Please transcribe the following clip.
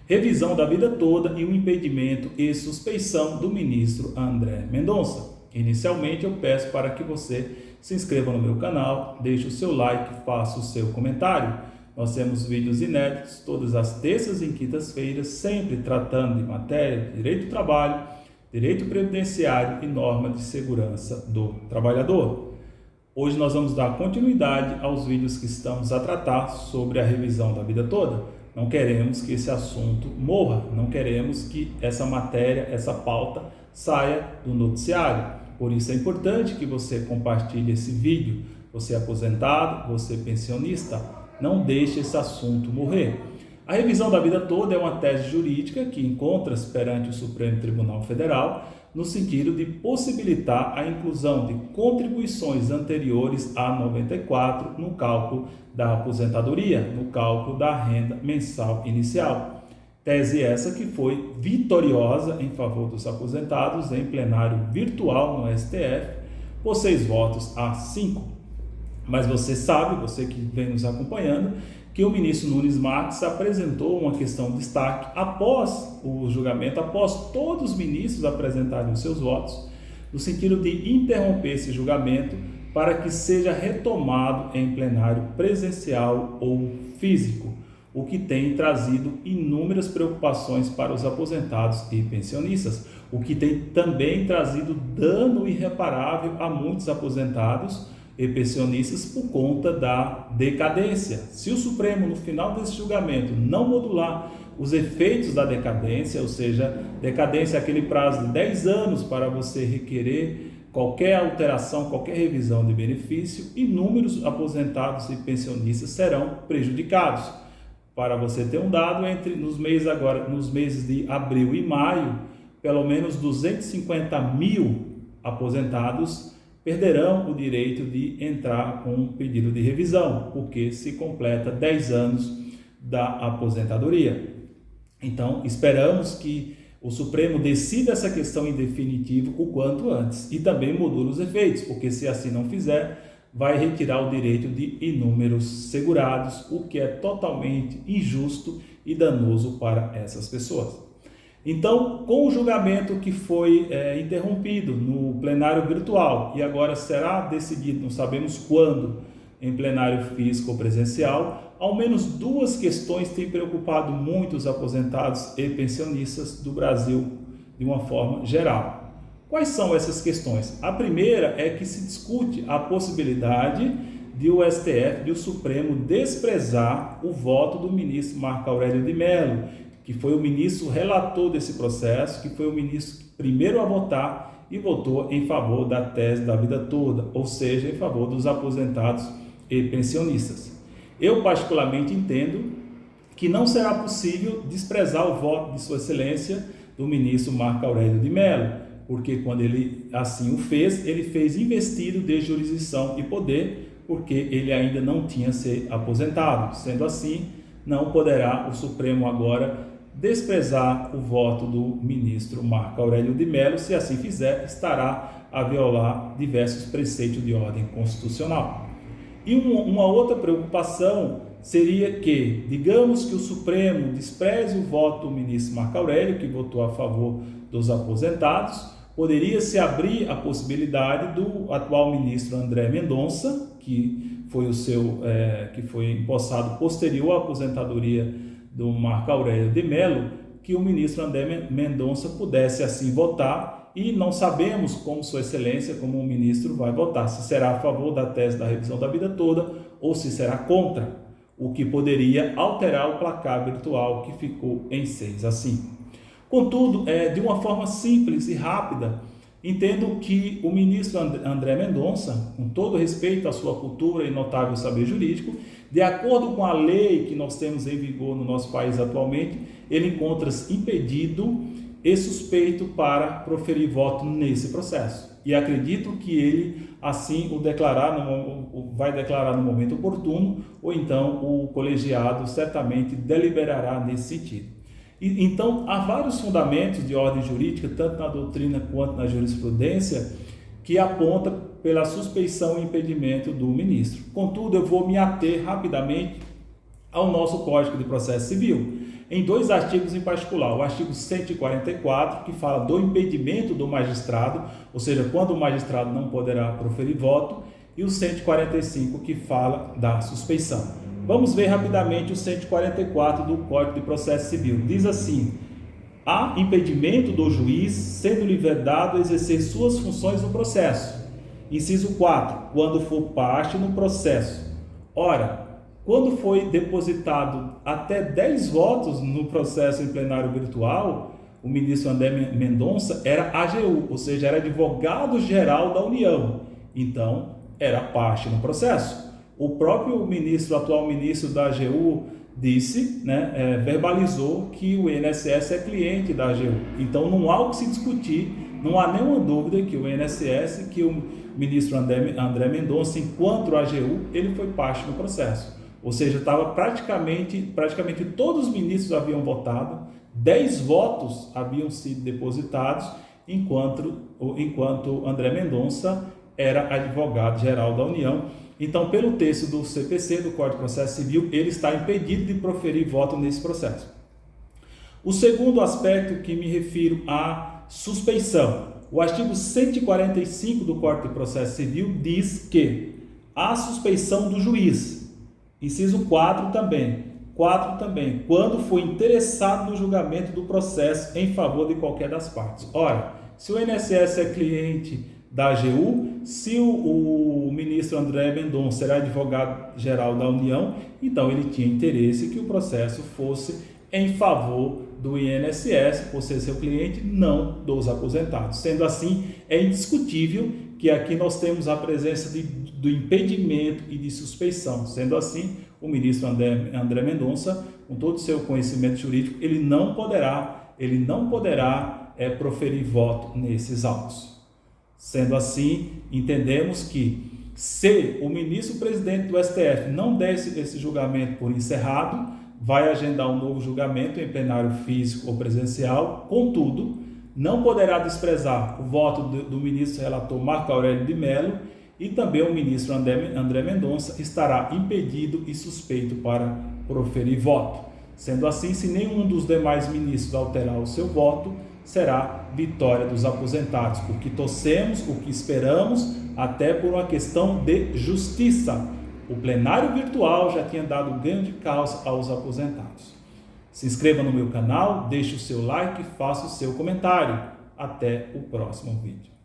revisão da vida toda e o impedimento e suspeição do ministro André Mendonça. Inicialmente, eu peço para que você se inscreva no meu canal, deixe o seu like, faça o seu comentário. Nós temos vídeos inéditos todas as terças e quintas-feiras, sempre tratando de matéria de direito do trabalho, direito previdenciário e norma de segurança do trabalhador. Hoje nós vamos dar continuidade aos vídeos que estamos a tratar sobre a revisão da vida toda. Não queremos que esse assunto morra, não queremos que essa matéria, essa pauta saia do noticiário. Por isso é importante que você compartilhe esse vídeo. Você é aposentado, você é pensionista, não deixe esse assunto morrer. A revisão da vida toda é uma tese jurídica que encontra-se perante o Supremo Tribunal Federal no sentido de possibilitar a inclusão de contribuições anteriores a 94 no cálculo da aposentadoria, no cálculo da renda mensal inicial. Tese essa que foi vitoriosa em favor dos aposentados em plenário virtual no STF, por 6 votos a 5. Mas você sabe, você que vem nos acompanhando, que o ministro Nunes Marques apresentou uma questão de destaque após o julgamento, após todos os ministros apresentarem os seus votos, no sentido de interromper esse julgamento para que seja retomado em plenário presencial ou físico, o que tem trazido inúmeras preocupações para os aposentados e pensionistas, o que tem também trazido dano irreparável a muitos aposentados e pensionistas por conta da decadência. Se o Supremo, no final desse julgamento, não modular os efeitos da decadência, ou seja, decadência é aquele prazo de 10 anos para você requerer qualquer alteração, qualquer revisão de benefício, inúmeros aposentados e pensionistas serão prejudicados. Para você ter um dado, nos meses de abril e maio, pelo menos 250 mil aposentados perderão o direito de entrar com um pedido de revisão, porque se completa 10 anos da aposentadoria. Então, esperamos que o Supremo decida essa questão em definitivo o quanto antes e também module os efeitos, porque se assim não fizer, vai retirar o direito de inúmeros segurados, o que é totalmente injusto e danoso para essas pessoas. Então, com o julgamento que foi interrompido no plenário virtual e agora será decidido, não sabemos quando, em plenário físico ou presencial, ao menos 2 questões têm preocupado muito os aposentados e pensionistas do Brasil de uma forma geral. Quais são essas questões? A primeira é que se discute a possibilidade de o STF, de o Supremo, desprezar o voto do ministro Marco Aurélio de Mello, que foi o ministro relator desse processo, que foi o ministro primeiro a votar e votou em favor da tese da vida toda, ou seja, em favor dos aposentados e pensionistas. Eu particularmente entendo que não será possível desprezar o voto de Sua Excelência do ministro Marco Aurélio de Mello, porque quando ele assim o fez, ele fez investido de jurisdição e poder, porque ele ainda não tinha se aposentado. Sendo assim, não poderá o Supremo agora desprezar o voto do ministro Marco Aurélio de Mello. Se assim fizer, estará a violar diversos preceitos de ordem constitucional. E uma outra preocupação seria que, digamos que o Supremo despreze o voto do ministro Marco Aurélio, que votou a favor dos aposentados, poderia se abrir a possibilidade do atual ministro André Mendonça, que foi empossado posterior à aposentadoria do Marco Aurélio de Mello, que o ministro André Mendonça pudesse assim votar, e não sabemos como Sua Excelência, como o ministro, vai votar, se será a favor da tese da revisão da vida toda ou se será contra, o que poderia alterar o placar virtual que ficou em 6 a 5. Contudo, de uma forma simples e rápida, entendo que o ministro André Mendonça, com todo respeito à sua cultura e notável saber jurídico, de acordo com a lei que nós temos em vigor no nosso país atualmente, ele encontra-se impedido e suspeito para proferir voto nesse processo. E acredito que ele assim vai declarar no momento oportuno, ou então o colegiado certamente deliberará nesse sentido. Então, há vários fundamentos de ordem jurídica, tanto na doutrina quanto na jurisprudência, que aponta pela suspeição e impedimento do ministro. Contudo, eu vou me ater rapidamente ao nosso Código de Processo Civil, em 2 artigos em particular. O artigo 144, que fala do impedimento do magistrado, ou seja, quando o magistrado não poderá proferir voto, e o 145, que fala da suspeição. Vamos ver rapidamente o 144 do Código de Processo Civil. Diz assim: há impedimento do juiz, sendo-lhe vedado exercer suas funções no processo. Inciso 4, quando for parte no processo. Ora, quando foi depositado até 10 votos no processo em plenário virtual, o ministro André Mendonça era AGU, ou seja, era advogado-geral da União. Então, era parte no processo. O próprio ministro, atual ministro da AGU, disse, verbalizou que o INSS é cliente da AGU. Então, não há o que se discutir, não há nenhuma dúvida que o INSS, que o ministro André Mendonça, enquanto AGU, ele foi parte no processo. Ou seja, estava praticamente todos os ministros haviam votado, 10 votos haviam sido depositados, enquanto André Mendonça era advogado-geral da União. Então, pelo texto do CPC, do Código de Processo Civil, ele está impedido de proferir voto nesse processo. O segundo aspecto que me refiro à suspeição. O artigo 145 do Código de Processo Civil diz que a suspeição do juiz, inciso 4 também, quando for interessado no julgamento do processo em favor de qualquer das partes. Ora, se o INSS é cliente da AGU, se o ministro André Mendonça era advogado-geral da União, então ele tinha interesse que o processo fosse em favor do INSS, por ser seu cliente, não dos aposentados. Sendo assim, é indiscutível que aqui nós temos a presença do impedimento e de suspeição. Sendo assim, o ministro André Mendonça, com todo o seu conhecimento jurídico, ele não poderá proferir voto nesses autos. Sendo assim, entendemos que se o ministro presidente do STF não der esse julgamento por encerrado, vai agendar um novo julgamento em plenário físico ou presencial. Contudo, não poderá desprezar o voto do ministro relator Marco Aurélio de Mello, e também o ministro André Mendonça estará impedido e suspeito para proferir voto. Sendo assim, se nenhum dos demais ministros alterar o seu voto, será vitória dos aposentados, o que torcemos, o que esperamos, até por uma questão de justiça. O plenário virtual já tinha dado ganho de causa aos aposentados. Se inscreva no meu canal, deixe o seu like e faça o seu comentário. Até o próximo vídeo.